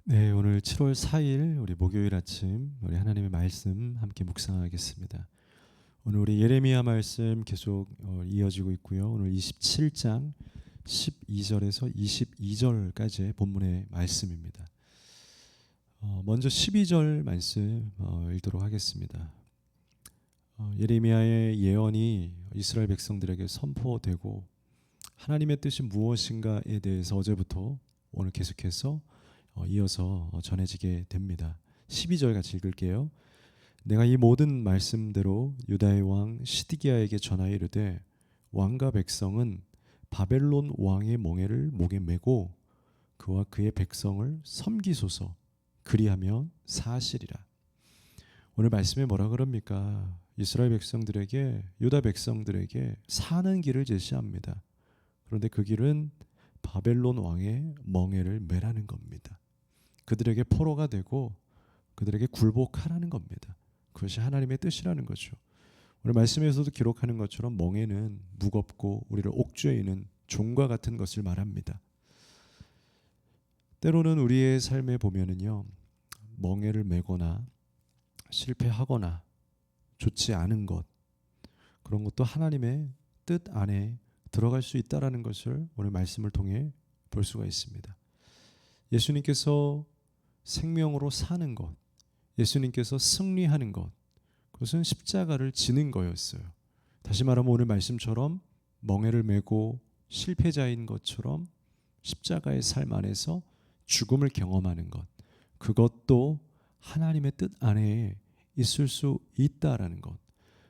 네, 오늘 7월 4일 우리 목요일 아침 우리 하나님의 말씀 함께 묵상하겠습니다. 오늘 우리 예레미야 말씀 계속 이어지고 있고요. 오늘 27장 12절에서 22절까지의 본문의 말씀입니다. 먼저 12절 말씀 읽도록 하겠습니다. 예레미야의 예언이 이스라엘 백성들에게 선포되고 하나님의 뜻이 무엇인가에 대해서 어제부터 오늘 계속해서 이어서 전해지게 됩니다. 12절 같이 읽을게요. 내가 이 모든 말씀대로 유다의 왕 시드기야에게 전하여 이르되 왕과 백성은 바벨론 왕의 멍에를 목에 메고 그와 그의 백성을 섬기소서. 그리하면 사실이라. 오늘 말씀에 뭐라 그럽니까? 이스라엘 백성들에게, 유다 백성들에게 사는 길을 제시합니다. 그런데 그 길은 바벨론 왕의 멍에를 매라는 겁니다. 그들에게 포로가 되고 그들에게 굴복하라는 겁니다. 그것이 하나님의 뜻이라는 거죠. 오늘 말씀에서도 기록하는 것처럼 멍에는 무겁고 우리를 옥죄이는 종과 같은 것을 말합니다. 때로는 우리의 삶에 보면은요, 멍에를 메거나 실패하거나 좋지 않은 것, 그런 것도 하나님의 뜻 안에 들어갈 수 있다라는 것을 오늘 말씀을 통해 볼 수가 있습니다. 예수님께서 생명으로 사는 것, 예수님께서 승리하는 것, 그것은 십자가를 지는 거였어요. 다시 말하면 오늘 말씀처럼 멍에를 메고 실패자인 것처럼 십자가의 삶 안에서 죽음을 경험하는 것, 그것도 하나님의 뜻 안에 있을 수 있다라는 것.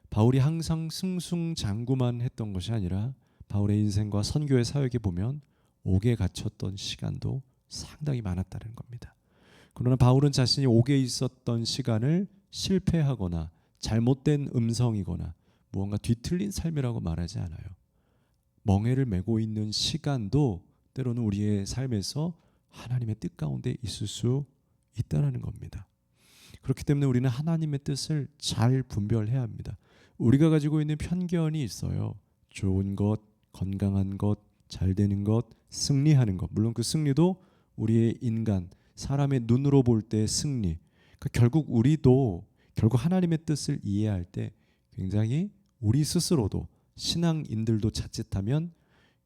바울이 항상 승승장구만 했던 것이 아니라 바울의 인생과 선교의 사역에 보면 옥에 갇혔던 시간도 상당히 많았다는 겁니다. 그러나 바울은 자신이 옥에 있었던 시간을 실패하거나 잘못된 음성이거나 무언가 뒤틀린 삶이라고 말하지 않아요. 멍에를 메고 있는 시간도 때로는 우리의 삶에서 하나님의 뜻 가운데 있을 수 있다는 겁니다. 그렇기 때문에 우리는 하나님의 뜻을 잘 분별해야 합니다. 우리가 가지고 있는 편견이 있어요. 좋은 것, 건강한 것, 잘 되는 것, 승리하는 것. 물론 그 승리도 우리의 인간, 사람의 눈으로 볼 때 승리. 그러니까 결국 하나님의 뜻을 이해할 때 굉장히 우리 스스로도 신앙인들도 자칫하면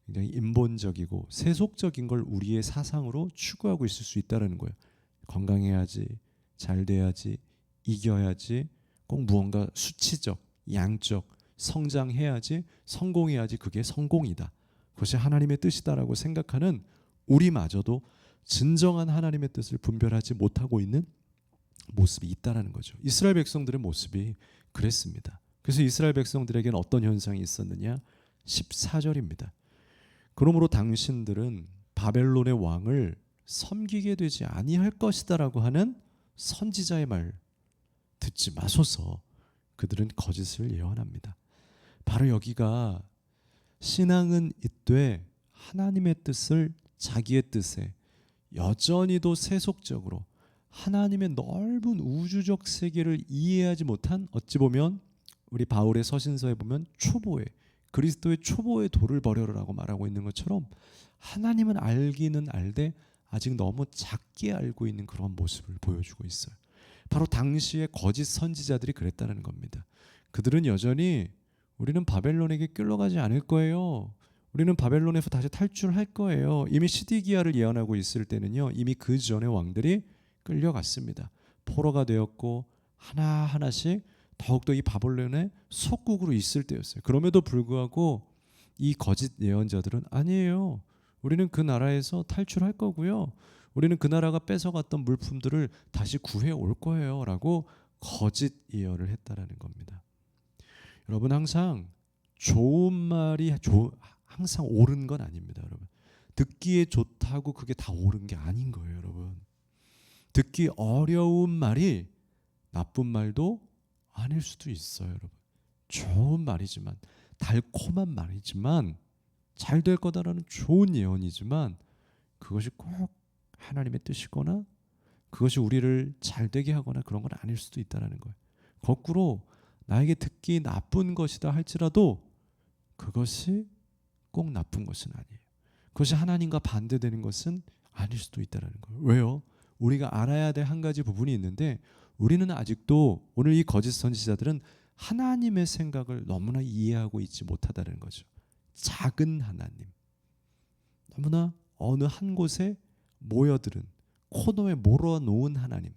굉장히 인본적이고 세속적인 걸 우리의 사상으로 추구하고 있을 수 있다는 거예요. 건강해야지, 잘 돼야지, 이겨야지, 꼭 무언가 수치적, 양적, 성장해야지, 성공해야지, 그게 성공이다. 그것이 하나님의 뜻이다라고 생각하는 우리마저도 진정한 하나님의 뜻을 분별하지 못하고 있는 모습이 있다라는 거죠. 이스라엘 백성들의 모습이 그랬습니다. 그래서 이스라엘 백성들에게는 어떤 현상이 있었느냐? 14절입니다. 그러므로 당신들은 바벨론의 왕을 섬기게 되지 아니할 것이다라고 하는 선지자의 말 듣지 마소서. 그들은 거짓을 예언합니다. 바로 여기가 신앙은 있되 하나님의 뜻을 자기의 뜻에 여전히도 세속적으로 하나님의 넓은 우주적 세계를 이해하지 못한, 어찌 보면 우리 바울의 서신서에 보면 초보의, 그리스도의 초보의 도를 버려라라고 말하고 있는 것처럼 하나님은 알기는 알되 아직 너무 작게 알고 있는 그런 모습을 보여주고 있어요. 바로 당시의 거짓 선지자들이 그랬다는 겁니다. 그들은 여전히 우리는 바벨론에게 끌려가지 않을 거예요. 우리는 바벨론에서 다시 탈출할 거예요. 이미 시디기야를 예언하고 있을 때는요, 이미 그 전에 왕들이 끌려갔습니다. 포로가 되었고 하나하나씩 더욱더 이 바벨론의 속국으로 있을 때였어요. 그럼에도 불구하고 이 거짓 예언자들은 아니에요. 우리는 그 나라에서 탈출할 거고요. 우리는 그 나라가 뺏어갔던 물품들을 다시 구해 올 거예요. 라고 거짓 예언을 했다라는 겁니다. 여러분, 항상 좋은 말이 항상 옳은 건 아닙니다. 여러분, 듣기에 좋다고 그게 다 옳은 게 아닌 거예요. 여러분, 듣기 어려운 말이 나쁜 말도 아닐 수도 있어요. 여러분, 좋은 말이지만, 달콤한 말이지만, 잘 될 거다라는 좋은 예언이지만 그것이 꼭 하나님의 뜻이거나 그것이 우리를 잘 되게 하거나 그런 건 아닐 수도 있다는 거예요. 거꾸로 나에게 듣기 나쁜 것이다 할지라도 그것이 꼭 나쁜 것은 아니에요. 그것이 하나님과 반대되는 것은 아닐 수도 있다는 거예요. 왜요? 우리가 알아야 될 한 가지 부분이 있는데, 우리는 아직도 오늘 이 거짓 선지자들은 하나님의 생각을 너무나 이해하고 있지 못하다는 거죠. 작은 하나님, 너무나 어느 한 곳에 모여들은, 코너에 몰아놓은 하나님,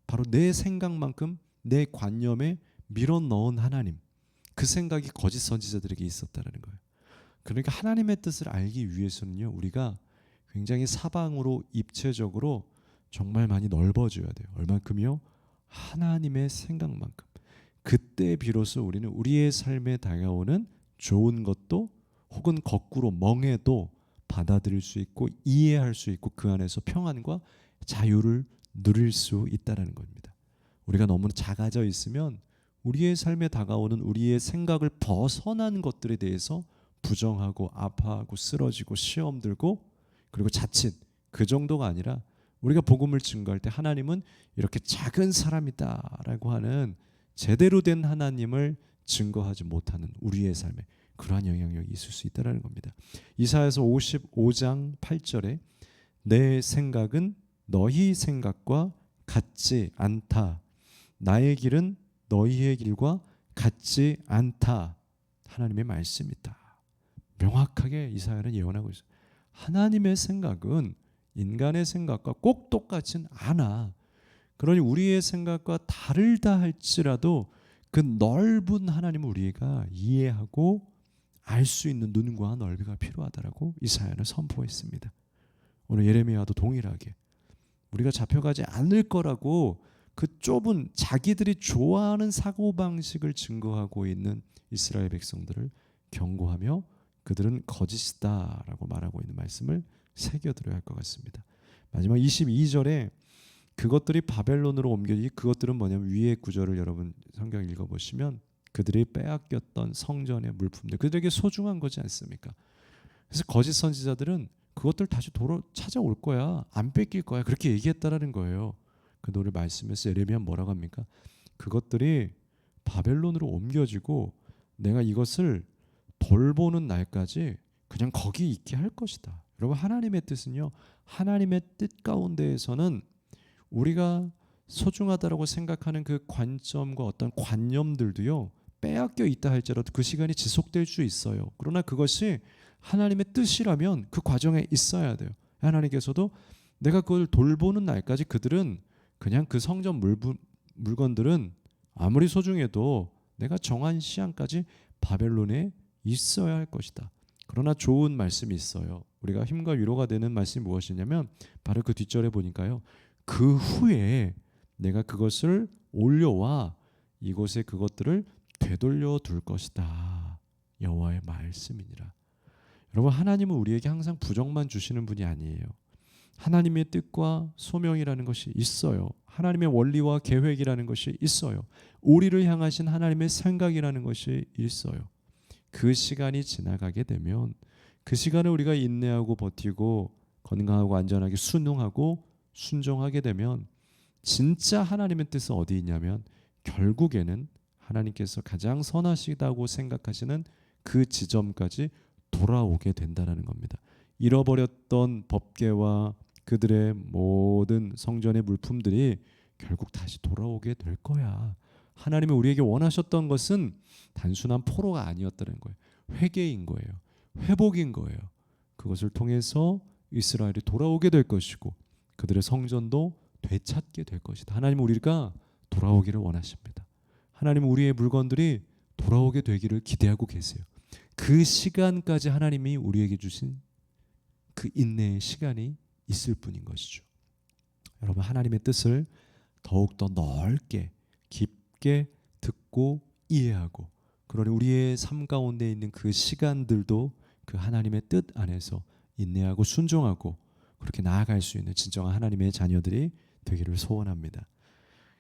바로 내 생각만큼 내 관념에 밀어넣은 하나님, 그 생각이 거짓 선지자들에게 있었다는 거예요. 그러니까 하나님의 뜻을 알기 위해서는요, 우리가 굉장히 사방으로 입체적으로 정말 많이 넓어져야 돼요. 얼만큼요? 하나님의 생각만큼. 그때 비로소 우리는 우리의 삶에 다가오는 좋은 것도 혹은 거꾸로 멍해도 받아들일 수 있고 이해할 수 있고 그 안에서 평안과 자유를 누릴 수 있다는 겁니다. 우리가 너무 작아져 있으면 우리의 삶에 다가오는 우리의 생각을 벗어난 것들에 대해서 부정하고 아파하고 쓰러지고 시험 들고, 그리고 자칫 그 정도가 아니라 우리가 복음을 증거할 때 하나님은 이렇게 작은 사람이다라고 하는 제대로 된 하나님을 증거하지 못하는 우리의 삶에 그러한 영향력이 있을 수 있다는 겁니다. 이사야서 55장 8절에 내 생각은 너희 생각과 같지 않다. 나의 길은 너희의 길과 같지 않다. 하나님의 말씀이다. 명확하게 이사야는 예언하고 있어요. 하나님의 생각은 인간의 생각과 꼭 똑같진 않아. 그러니 우리의 생각과 다르다 할지라도 그 넓은 하나님을 우리가 이해하고 알 수 있는 눈과 넓이가 필요하다라고 이사야는 선포했습니다. 오늘 예레미야도 동일하게 우리가 잡혀가지 않을 거라고 그 좁은 자기들이 좋아하는 사고방식을 증거하고 있는 이스라엘 백성들을 경고하며 그들은 거짓이다라고 말하고 있는 말씀을 새겨들어야 할 것 같습니다. 마지막 22절에 그것들이 바벨론으로 옮겨지, 그것들은 뭐냐면 위의 구절을 여러분 성경 읽어보시면 그들이 빼앗겼던 성전의 물품들, 그들에게 소중한 거지 않습니까? 그래서 거짓 선지자들은 그것들 다시 찾아올 거야, 안 뺏길 거야, 그렇게 얘기했다라는 거예요. 근데 오늘 말씀에서 예레미야 뭐라고 합니까? 그것들이 바벨론으로 옮겨지고 내가 이것을 돌보는 날까지 그냥 거기 있게 할 것이다. 여러분, 하나님의 뜻은요, 하나님의 뜻 가운데에서는 우리가 소중하다라고 생각하는 그 관점과 어떤 관념들도요, 빼앗겨 있다 할지라도 그 시간이 지속될 수 있어요. 그러나 그것이 하나님의 뜻이라면 그 과정에 있어야 돼요. 하나님께서도 내가 그걸 돌보는 날까지 그들은 그냥 그 성전 물건들은 아무리 소중해도 내가 정한 시한까지 바벨론에 있어야 할 것이다. 그러나 좋은 말씀이 있어요. 우리가 힘과 위로가 되는 말씀이 무엇이냐면 바로 그 뒷절에 보니까요, 그 후에 내가 그것을 올려와 이곳에 그것들을 되돌려 둘 것이다. 여호와의 말씀이니라. 여러분, 하나님은 우리에게 항상 부정만 주시는 분이 아니에요. 하나님의 뜻과 소명이라는 것이 있어요. 하나님의 원리와 계획이라는 것이 있어요. 우리를 향하신 하나님의 생각이라는 것이 있어요. 그 시간이 지나가게 되면 그 시간을 우리가 인내하고 버티고 건강하고 안전하게 순응하고 순종하게 되면 진짜 하나님의 뜻은 어디 있냐면 결국에는 하나님께서 가장 선하시다고 생각하시는 그 지점까지 돌아오게 된다는 겁니다. 잃어버렸던 법궤와 그들의 모든 성전의 물품들이 결국 다시 돌아오게 될 거야. 하나님이 우리에게 원하셨던 것은 단순한 포로가 아니었다는 거예요. 회개인 거예요. 회복인 거예요. 그것을 통해서 이스라엘이 돌아오게 될 것이고 그들의 성전도 되찾게 될 것이다. 하나님은 우리가 돌아오기를 원하십니다. 하나님은 우리의 물건들이 돌아오게 되기를 기대하고 계세요. 그 시간까지 하나님이 우리에게 주신 그 인내의 시간이 있을 뿐인 것이죠. 여러분, 하나님의 뜻을 더욱더 넓게 깊게 듣고 이해하고, 그러니 우리의 삶 가운데 있는 그 시간들도 그 하나님의 뜻 안에서 인내하고 순종하고 그렇게 나아갈 수 있는 진정한 하나님의 자녀들이 되기를 소원합니다.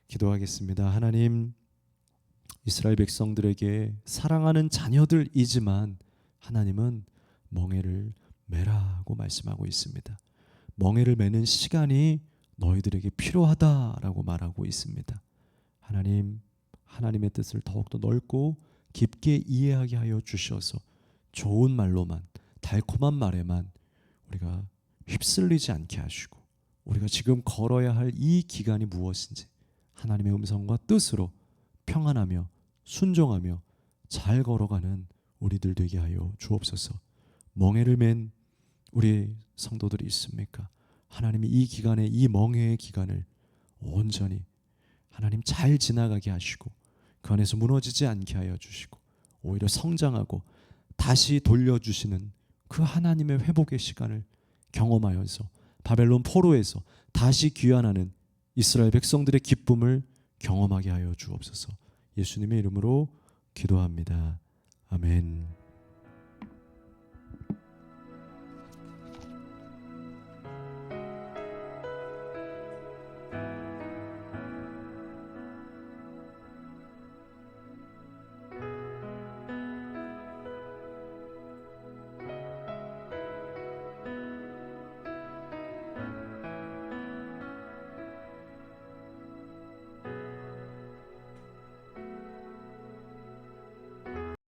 기도하겠습니다. 하나님, 이스라엘 백성들에게 사랑하는 자녀들이지만 하나님은 멍에를 매라고 말씀하고 있습니다. 멍에를 매는 시간이 너희들에게 필요하다라고 말하고 있습니다. 하나님, 하나님의 뜻을 더욱더 넓고 깊게 이해하게 하여 주셔서 좋은 말로만, 달콤한 말에만 우리가 휩쓸리지 않게 하시고 우리가 지금 걸어야 할 이 기간이 무엇인지 하나님의 음성과 뜻으로 평안하며 순종하며 잘 걸어가는 우리들 되게 하여 주옵소서. 멍에를 맨 우리 성도들이 있습니까? 하나님이 이 기간에, 이 멍에의 기간을 온전히 하나님 잘 지나가게 하시고 그 안에서 무너지지 않게 하여 주시고 오히려 성장하고 다시 돌려주시는 그 하나님의 회복의 시간을 경험하여서 바벨론 포로에서 다시 귀환하는 이스라엘 백성들의 기쁨을 경험하게 하여 주옵소서. 예수님의 이름으로 기도합니다. 아멘.